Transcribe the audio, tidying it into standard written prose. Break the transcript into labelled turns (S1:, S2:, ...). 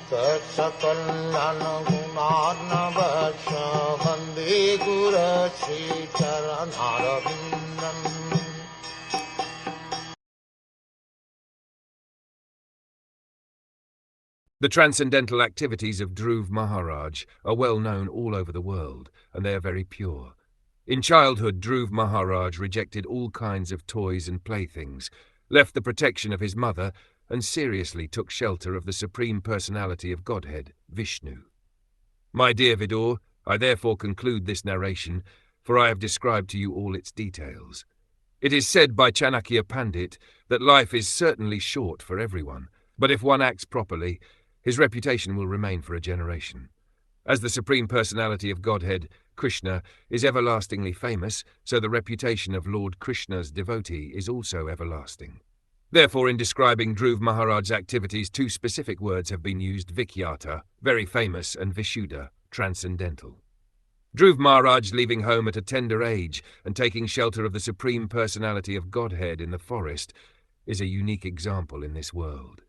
S1: Saksakalyan gunarnavasya Vande Guru Sri Charanarabindam.
S2: The transcendental activities of Dhruv Maharaj are well known all over the world, and they are very pure. In childhood, Dhruv Maharaj rejected all kinds of toys and playthings, left the protection of his mother, and seriously took shelter of the Supreme Personality of Godhead, Vishnu. My dear Vidur, I therefore conclude this narration, for I have described to you all its details. It is said by Chanakya Pandit that life is certainly short for everyone, but if one acts properly, his reputation will remain for a generation. As the Supreme Personality of Godhead, Krishna, is everlastingly famous, so the reputation of Lord Krishna's devotee is also everlasting. Therefore, in describing Dhruv Maharaj's activities, two specific words have been used: Vikyata, very famous, and Vishuddha, transcendental. Dhruv Maharaj, leaving home at a tender age and taking shelter of the Supreme Personality of Godhead in the forest, is a unique example in this world.